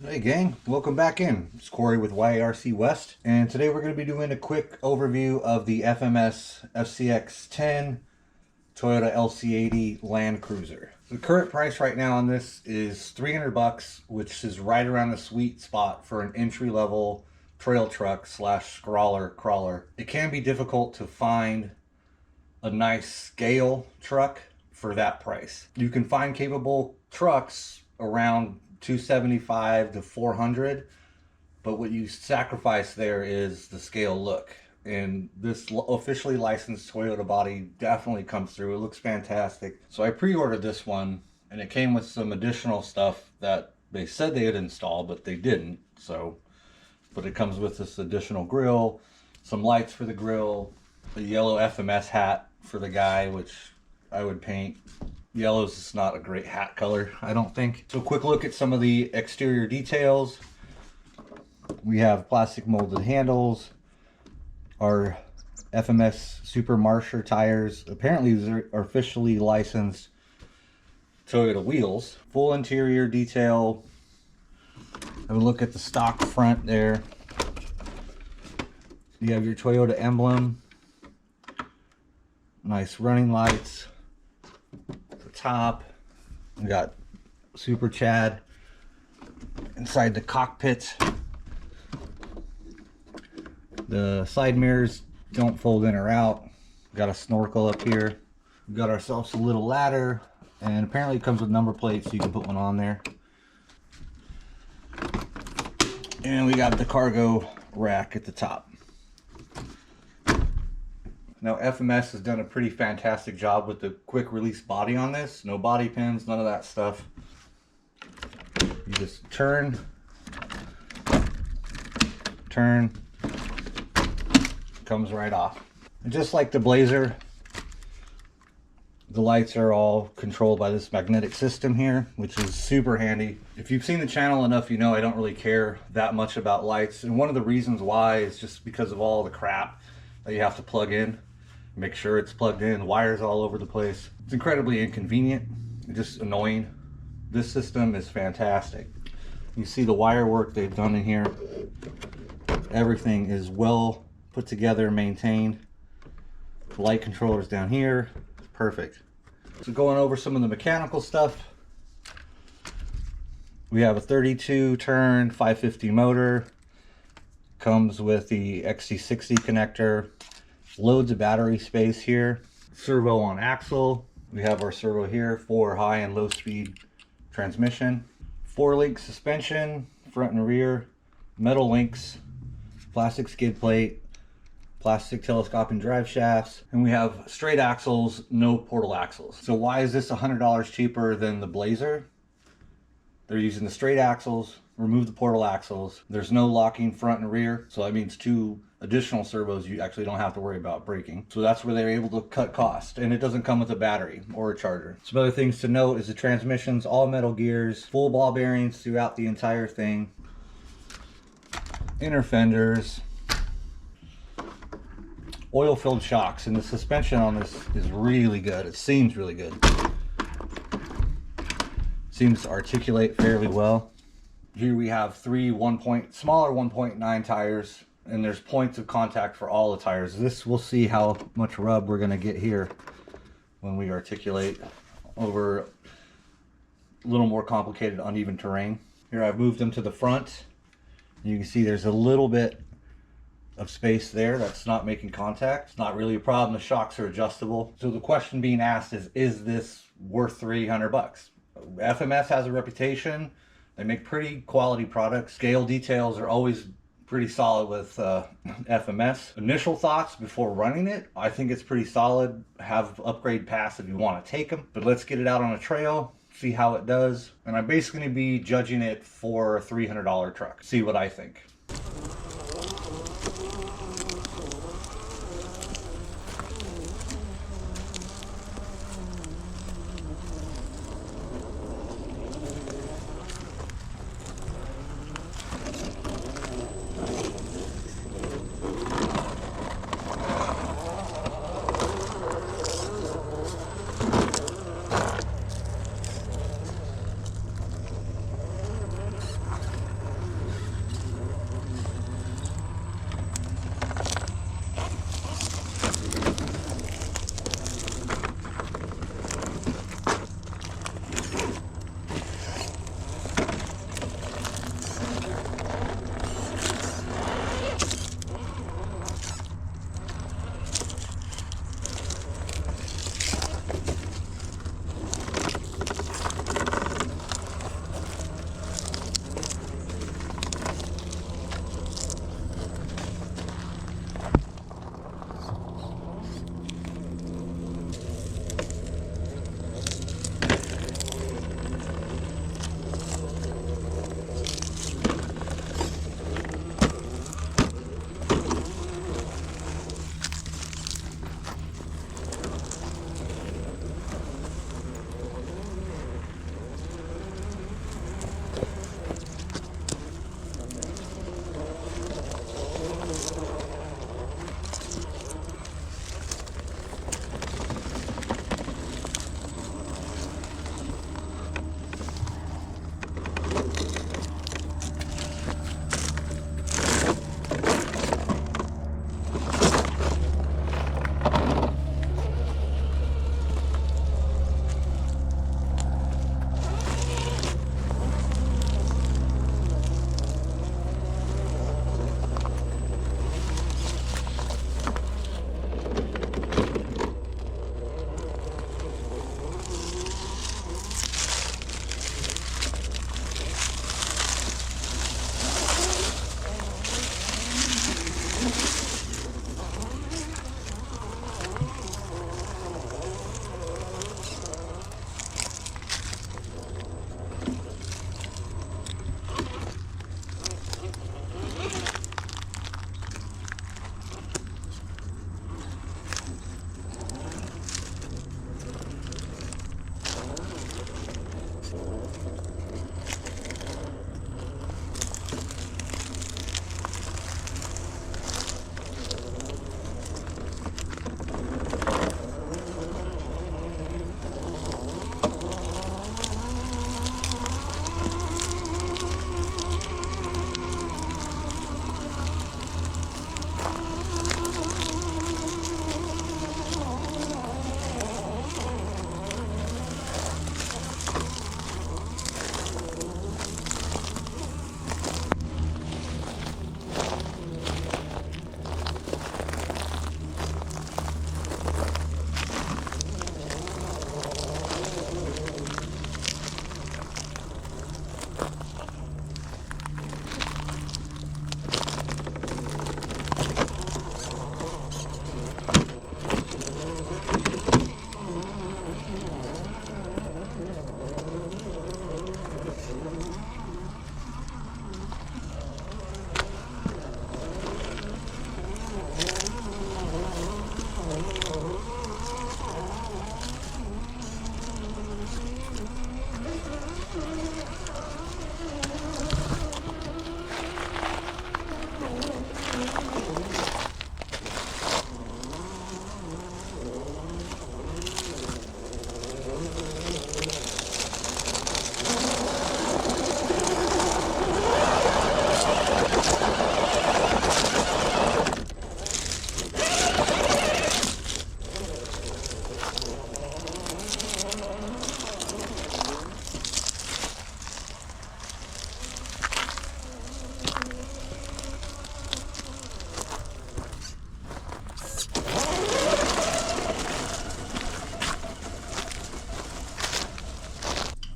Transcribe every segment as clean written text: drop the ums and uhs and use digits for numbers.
Hey gang, welcome back in. It's Corey with YRC West, and today we're going to be doing a quick overview of the FMS FCX10 Toyota LC80 Land Cruiser. The current price right now on this is $300, which is right around the sweet spot for an entry-level trail truck slash scrawler crawler. It can be difficult to find a nice scale truck for that price. You can find capable trucks around $275 to $400, but what you sacrifice there is the scale look, and this officially licensed Toyota body definitely comes through. It looks fantastic. So I pre-ordered this one, and it came with some additional stuff that they said they had installed, but they didn't. But it comes with this additional grill, some lights for the grill, a yellow FMS hat for the guy, which I would paint. Yellow's just not a great hat color, I don't think. So quick look at some of the exterior details. We have plastic molded handles, our FMS Super Marsher tires. Apparently these are officially licensed Toyota wheels. Full interior detail. Have a look at the stock front there. You have your Toyota emblem. Nice running lights. Top, we got Super Chad inside the cockpit. The side mirrors don't fold in or out. Got a snorkel up here. We got ourselves a little ladder, and apparently it comes with number plates, so you can put one on there. And we got the cargo rack at the top. Now FMS has done a pretty fantastic job with the quick release body on this. No body pins, none of that stuff. You just turn, comes right off. And just like the Blazer, the lights are all controlled by this magnetic system here, which is super handy. If you've seen the channel enough, you know I don't really care that much about lights. And one of the reasons why is just because of all the crap that you have to plug in. Make sure it's plugged in, wires all over the place. It's incredibly inconvenient, just annoying. This system is fantastic. You see the wire work they've done in here. Everything is well put together, maintained. The light controllers down here, perfect. So going over some of the mechanical stuff. We have a 32 turn 550 motor. Comes with the XC60 connector. Loads of battery space here. Servo on axle. We have our servo here for high and low speed transmission. 4-link suspension, front and rear. Metal links, plastic skid plate, plastic telescoping drive shafts, and we have straight axles, no portal axles. So why is this $100 cheaper than the Blazer? They're using the straight axles, remove the portal axles. There's no locking front and rear, so that means 2 additional servos you actually don't have to worry about braking. So that's where they're able to cut cost, and it doesn't come with a battery or a charger. Some other things to note is the transmission's all metal gears, full ball bearings throughout the entire thing, inner fenders, oil filled shocks, and the suspension on this is really good. It seems really good. Seems to articulate fairly well. Here we have 3 smaller 1.9 tires, and there's points of contact for all the tires. This, we'll see how much rub we're gonna get here when we articulate over a little more complicated uneven terrain. Here I've moved them to the front. You can see there's a little bit of space there that's not making contact. It's not really a problem. The shocks are adjustable. So the question being asked is this worth $300? FMS has a reputation. They make pretty quality products. Scale details are always pretty solid with FMS. Initial thoughts before running it, I think it's pretty solid. Have upgrade pass if you want to take them. But let's get it out on a trail, see how it does. And I'm basically going to be judging it for a $300 truck. See what I think.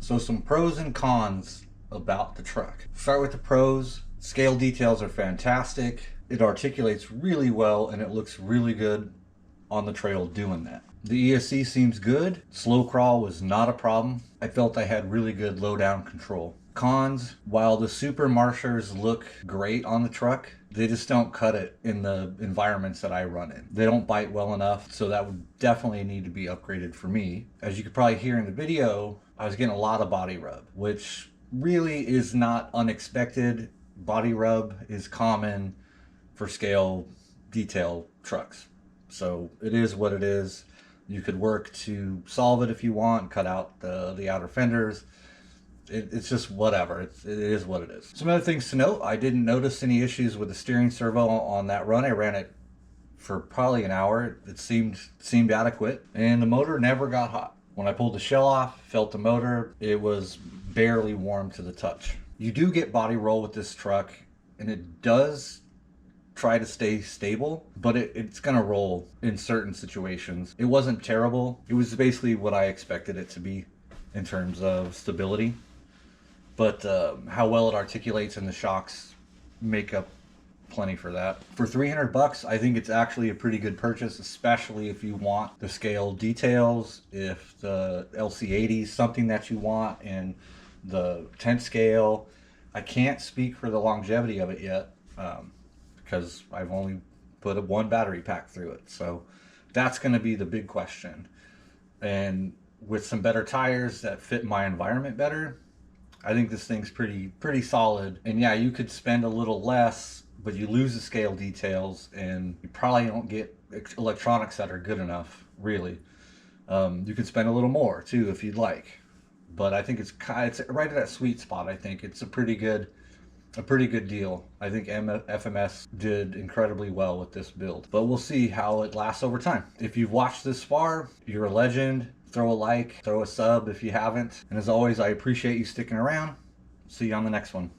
So some pros and cons about the truck. Start with the pros. Scale details are fantastic. It articulates really well and it looks really good on the trail doing that. The ESC seems good. Slow crawl was not a problem. I felt I had really good low down control. Cons, while the super marshers look great on the truck, they just don't cut it in the environments that I run in. They don't bite well enough, so that would definitely need to be upgraded for me. As you could probably hear in the video, I was getting a lot of body rub, which really is not unexpected. Body rub is common for scale detail trucks. So it is what it is. You could work to solve it if you want, cut out the outer fenders. It's just whatever. It is what it is. Some other things to note: I didn't notice any issues with the steering servo on that run. I ran it for probably an hour. It seemed adequate, and the motor never got hot. When I pulled the shell off, felt the motor, it was barely warm to the touch. You do get body roll with this truck, and it does try to stay stable, but it's gonna roll in certain situations. It wasn't terrible. It was basically what I expected it to be in terms of stability. But how well it articulates and the shocks make up plenty for that. For 300 bucks, I think it's actually a pretty good purchase, especially if you want the scale details, if the LC80 is something that you want, and the tent scale. I can't speak for the longevity of it yet because I've only put one battery pack through it. So that's going to be the big question. And with some better tires that fit my environment better, I think this thing's pretty solid. And yeah, you could spend a little less, but you lose the scale details and you probably don't get electronics that are good enough, really. You could spend a little more too if you'd like, but I think it's right at that sweet spot. I think it's a pretty good deal. I think FMS did incredibly well with this build, but we'll see how it lasts over time. If you've watched this far, you're a legend. Throw a like, throw a sub if you haven't. And as always, I appreciate you sticking around. See you on the next one.